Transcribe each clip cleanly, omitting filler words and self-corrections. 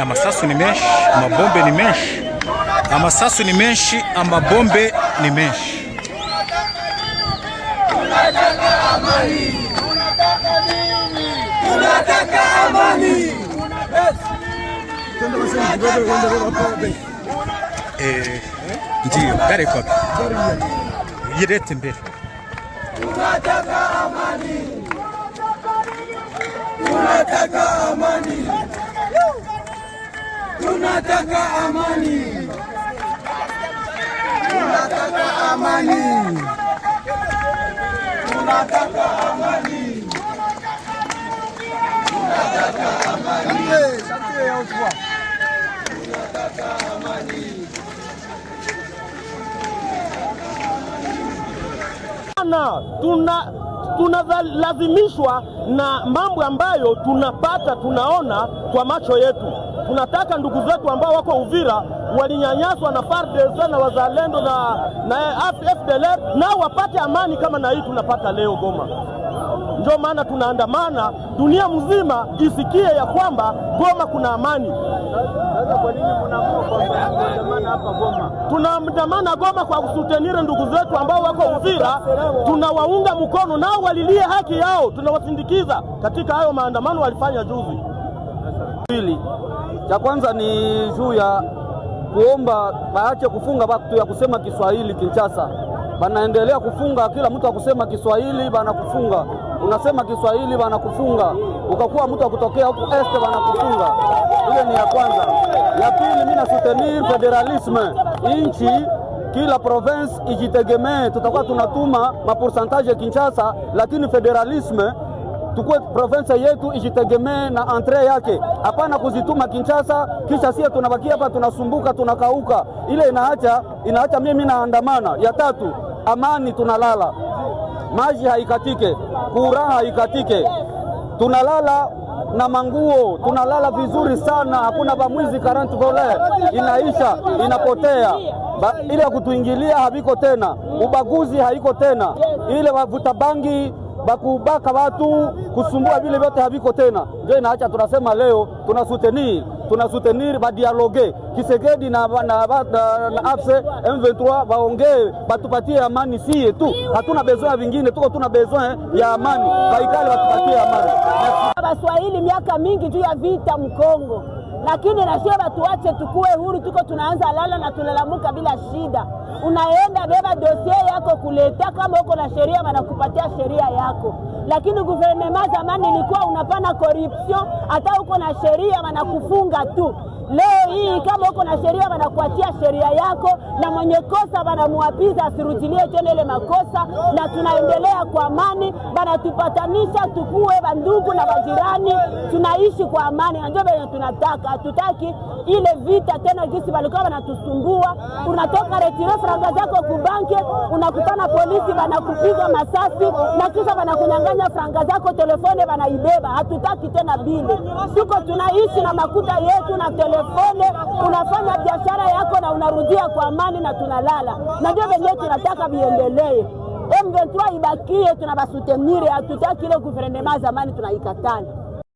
Amasasu ni menshi, amabombe ni menshi. Amasasu ni menshi, amabombe ni menshi. Tunataka amani. Tunataka nini? Tunataka amani. Ndio, gari kwa yirete mbele. Tunataka amani. Tunataka amani. Tunataka amani. Tunataka amani. Tunataka amani. Tunataka amani. Tunataka amani. Tunalazimishwa na mambo ambayo tunaona kwa macho yetu. Tunataka ndugu zetu ambao wako Uvira walinyanyaswa na FARDC na wazalendo na FDLR nao wapate amani kama na hii tunapata leo Goma. Ndio maana tunaandamana dunia mzima isikie ya kwamba Goma kuna amani. Sasa kwa nini mnaamua kuandamana hapa Goma? Tunaandamana Goma kwa kusutenire ndugu zetu ambao wako Uvira, tunawaunga mkono nao walilie haki yao, tunawasindikiza katika hayo maandamano walifanya juzi. Pili, cha kwanza ni juu ya kuomba baache kufunga watu ya kusema Kiswahili Kinshasa. Banaendelea kufunga kila mtu akusema Kiswahili banakufunga. Unasema Kiswahili banakufunga. Ukakuwa mtu akutokea huku este banakufunga. Ile ni ya kwanza. Ya pili, mimi na soutenir federalisme. Inchi kila province ijitegemee, tutakuwa tunatuma mapourcentage Kinshasa, lakini federalisme tukue province yetu ijitegemee na entre yake. Hapana kuzituma Kinshasa kisha sisi tunabakia hapa tunasumbuka tunakauka. Ile inaacha mimi naandamana. Ya tatu, amani tunalala. Maji haikatike, kura haikatike. Tunalala na manguo, tunalala vizuri sana, hakuna bamwizi 40 voler. Inaisha, inapotea. Ile ya kutuingilia habiko tena, ubaguzi haiko tena. Ile wavuta bangi bakubaka watu kusumbua vile vyote haviko tena. Ndio inaacha tunasema leo tunasutenir ba dialogue Kisegedi na AFC M23 waongee batupatie amani sie tu. Hatuna besoin vingine, tuna besoin ya amani. Baikali batupatie amani. Baswahili miaka mingi juu ya vita Mkongo. Lakini na sio tuache tukue huru, tuko tunaanza lala na tunalamuka bila shida. Unaenda beba dossier yako kuleta, kama uko na sheria wanakupatia sheria yako. Lakini gouvernement zamani ilikuwa unapana corruption, hata uko na sheria wanakufunga tu. Leo hii kama uko na sheria wanakuachia sheria yako, na mwenye kosa wanamuapiza asirudilie tena ile makosa, na tunaendelea kwa amani. Banatupatanisha tukue bandugu na bajirani, tunaishi kwa amani. Ndio bado tunataka, hatutaki ile vita tena gisi walikuwa wanatusumbua. Unatoka retire franga zako ku banki, unakutana polisi wanakupiga masasi na kisha wanakunyang'anya franga zako, telefone wanaibeba. Hatutaki tena bile. Tuko tunaishi na makuta yetu na telefone, unafanya biashara yako na unarudia kwa amani na tunalala. Na ndio wenyewe tunataka biendelee. M23 ibakie, tunabasutenire, hatutaki ile gouvernement zamani tunaikatana.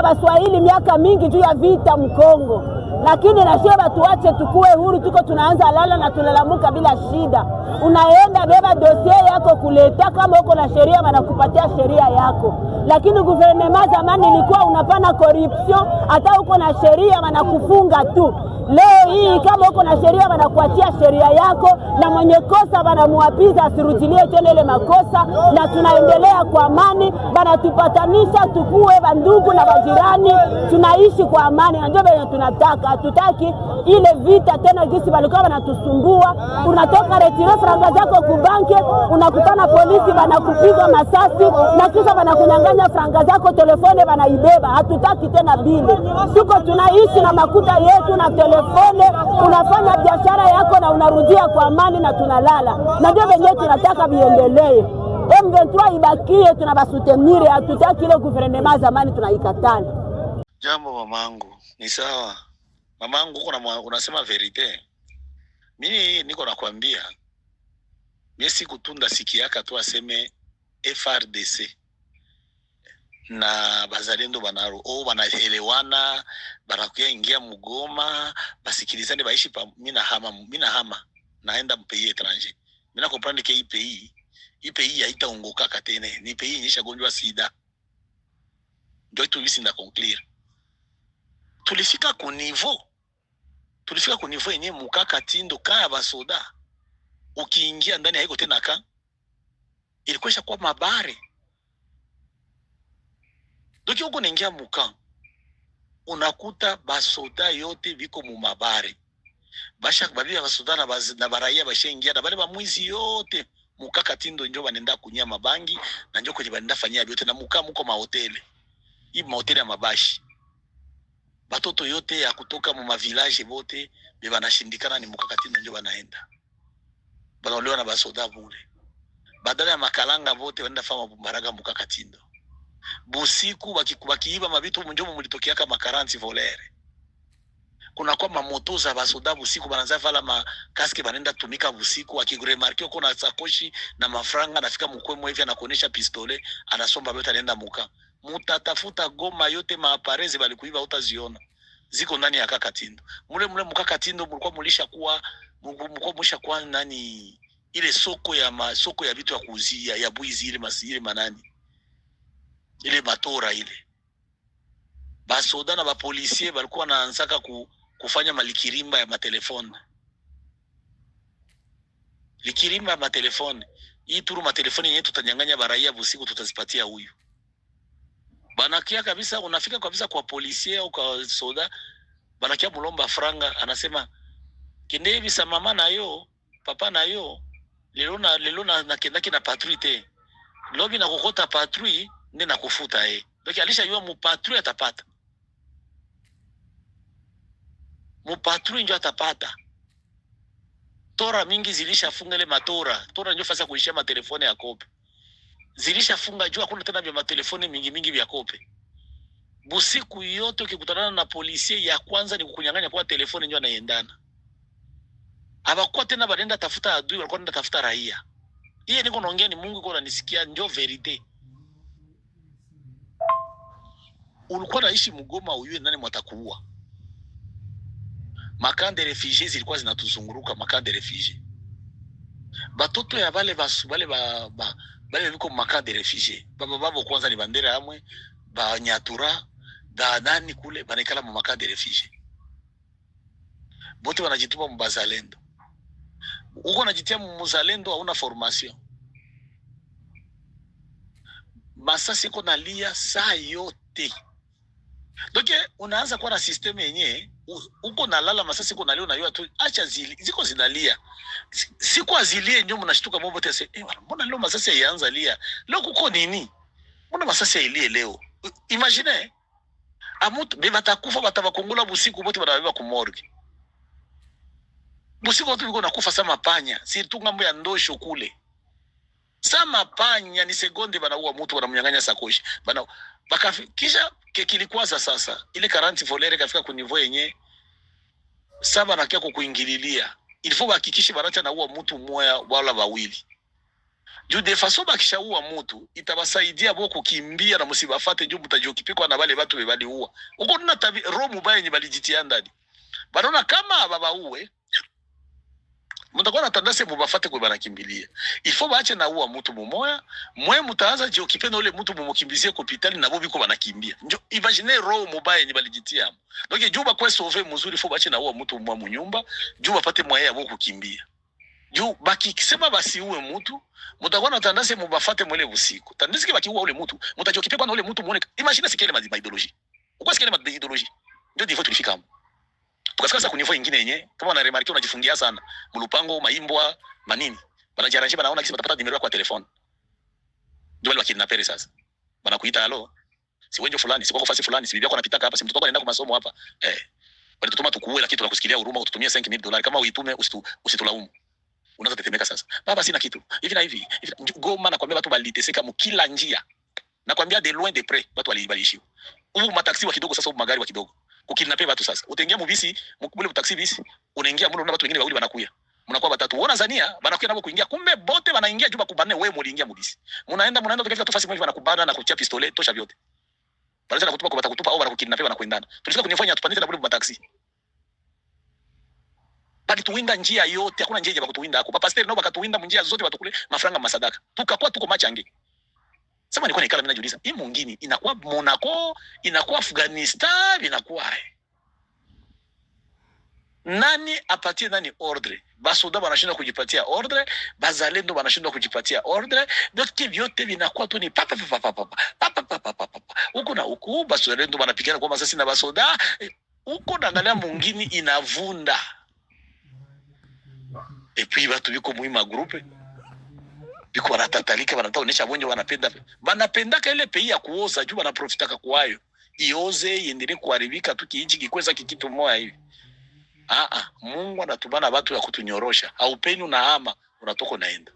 Baswahili miaka mingi juu ya vita Mkongo. Lakini na sio tuache tukue huru, tuko tunaanza lala na tunalamuka bila shida. Unaenda beba dossier yako kuleta, kama uko na sheria wanakupatia sheria yako. Lakini gouvernement zamani ilikuwa unapana corruption, hata uko na sheria wanakufunga tu. Leo hii kama uko na sheria wanakuachia sheria yako, na mwenye kosa wanamuapiza asirudilie tena ile makosa, na tunaendelea kwa amani. Banatupatanisha tukue bandugu na bajirani, tunaishi kwa amani. Ndio bado tunataka, hatutaki ile vita tena gisi walikuwa wanatusumbua. Unatoka retire franga zako ku banki, unakutana polisi wanakupiga masasi na kisha wanakunyang'anya franga zako, telefone wanaibeba. Hatutaki tena bile. Tuko tunaishi na makuta yetu na telefone, unafanya biashara yako na unarudia kwa amani na tunalala. Na ndio wenyewe tunataka biendelee. M23 ibakie, tunabasutenire, hatutaki ile gouvernement zamani tunaikatana. Jambo mamangu, ni sawa. Mamangu unasema verite. Mimi niko nakwambia. Mimi sikutunda sikiaka tu aseme FRDC. na bazalendo banaelewana, banakuya ingia mugoma, basikilizane baishi pa. Mina hama naenda mpei étranger. Mina comprendre que hii pays haitaongoka katene, ni pays nyesha gonjwa sida. Ndio tulisi na conclure. Tulifika ku niveau yenye mukaka tindo kaya basoda ukiingia ndani haiko tena ka ilikuwa kwa mabare. Doki uko naingia muka unakuta basoda yote biko mu mabare. Basha babia basoda na baraia bashaingia na bale bamwizi yote mukaka tindo njo banenda kunyia mabangi na njo kwenye banenda fanyia biote na muka muko mahoteli. Hii mahoteli ya mabashi. Batoto yote ya kutoka mu mavillage bote beba nashindikana ni mukaka tindo njo banaenda. Banaolewa na basoda bure. Badala ya makalanga bote wanaenda fama bumaraga mukaka tindo. Busiku wakiiba mabitu mnjomo mulitokea kama karanti volere. Kuna kwa mamoto za basoda busiku bananza vala makaske banenda tumika busiku wakigremarki uko na sakoshi na mafranga nafika mkwemo hivi anakuonesha pistole anasomba yote anaenda muka. Mutatafuta Goma yote maaparezi balikuiba utaziona. Ziko ndani ya kaka tindo. Mule mukaka tindo mulikuwa mulisha kwa nani ile soko ya vitu ya kuuzia ya buizi ile manani. Ile matora ile. Basoda na bapolisie balikuwa wanaanzaka kufanya malikirimba ya matelefoni. Likirimba ya matelefoni. Hii turu matelefoni yenyewe tutanyang'anya baraia busiku tutazipatia huyu. Banakia kabisa unafika kabisa kwa polisie au kwa soda banakia mulomba franga anasema kende hivi sa mama na yo papa na yo lelo na kendaki na patrouille lobi na kokota patrouille nde na kufuta donc alisha yua mu patrouille atapata njo atapata. Tora mingi zilishafunga ile matora njo fasa kuishia matelefoni ya kope zilishafunga juu hakuna tena vya matelefoni mingi vya kope. Busiku yote ukikutana na polisi ya kwanza ni kukunyang'anya kwa telefoni ndio anaendana. Habakuwa tena banenda tafuta adui, walikuwa nenda tafuta raia. Hii niko naongea ni Mungu kwa ananisikia, ndio verite. Ulikuwa naishi Mugoma uyue nani mwatakuua. Makande refugiés zilikuwa zinatuzunguruka makande refugiés. Batoto ya bale biko makande refugiés. Babo kwanza ni bandera amwe, ba Nyatura, da nani kule banekala mu makande refugiés. Bote wanajituma mbazalendo. Uko najitia muzalendo hauna formation. Masasi iko nalia saa yote. Donc unaanza kuwa na system yenyewe uko nalala masasi iko nalia unayua tu acha ziko zinalia. Siku azilie ndio mnashtuka mambo tese. Mbona leo masasi yaanza lia? Leo kuko nini? Mbona masasi ilie leo? Imagine amutu beba takufa batabakongula busiku bote banabeba ku morgue. Busiku watu biko nakufa sama panya. Si tu ngambo ya ndosho kule. Sama panya ni sekonde banaua mtu wanamnyang'anya sakoshi. Kisha kilikuwaza sasa. Ile karanti volere kafika ku niveau yenye saba nakia kukuingililia. Ilifo bahakikishe banacha naua mtu mmoja wala wawili. Juu de façon bakishaua mtu itabasaidia bo kukimbia na msibafate juu mtajokipikwa na wale watu bebali uwa. Uko nuna tabi romu baya yenye balijitia ndani. Banaona kama baba uwe mutakuwa na tandase mubafate kwa banakimbilia. Ifo baache na uwa mtu mumoya, mwe mutaanza jiokipe na ule mtu mumukimbizie kwa hospitali na bobi kwa banakimbia. Njo imagine roho mubaya yenye balijitia. Donc juba kwa sauver mzuri ifo baache na uwa mtu mwa munyumba, juba pate mwaye ya kukimbia. Juu baki kisema basi uwe mtu, mutakuwa na tandase mubafate mwele usiku. Tandase baki uwa ule mtu, mutajokipe kwa na ule mtu muone. Imagine sikele ma-ideology. Ukwa sikele ma-ideology. Ndio ndivyo tulifika hapo. Tukafika sasa kunivyo nyingine yenye kama wana remarki unajifungia sana mulupango maimbwa manini banajaranje banaona kisi batapata dimero kwa telefoni ndio wale wakidnaperi sasa banakuita halo si wenjo fulani si kwa fasi fulani si bibi yako anapita hapa si mtoto wako anaenda kwa masomo hapa walitutuma tukuue lakini tunakusikilia huruma ututumia $5,000 kama uitume usitulaumu unaanza tetemeka sasa baba sina kitu hivi na hivi Goma na kwambia watu waliteseka mkila njia na kwambia de loin de près watu walibalishiwa huko mataksi wa kidogo sasa huko magari wa kidogo kukidnape watu sasa. Utaingia mubisi, mkubule taxi bisi, unaingia mbona watu wengine wawili wanakuya. Mnakuwa watatu. Unaona Zania, banakuya nabo kuingia. Kumbe bote wanaingia juba kubane wewe muliingia mubisi. Mnaenda tukifika tu fasi mmoja wanakubana na kuchia pistole tosha vyote. Banaanza kutupa kwa batakutupa au banakukidnap banakwendana. Tulifika kunifanya tupandike na bure kwa taxi. Bali tuwinda njia yote, hakuna njia ya kutuwinda hapo. Papa Steri nao bakatuwinda njia zote batukule mafranga masadaka. Tukakuwa tuko machange. Sema nilikuwa nikala mimi najiuliza, hii mwingine inakuwa Monaco, inakuwa Afghanistan, inakuwa nani apatie nani ordre? Basoda wanashindwa kujipatia ordre, bazalendo wanashindwa kujipatia ordre, vyote vyote vinakuwa tu ni papa. Huko na huko bazalendo wanapigana kwa masasi na basoda, huko naangalia mwingine inavunda. Et puis watu biko muhimu groupe biko wanatatalika, wanataonesha wenye wanapenda ile pei ya kuoza juu wanaprofitaka kwayo ioze iendelee kuharibika tu kiinchi kikweza kikitu moja hivi. Mungu anatubana watu ya kutunyorosha. Haupeni unahama, unatoka naenda.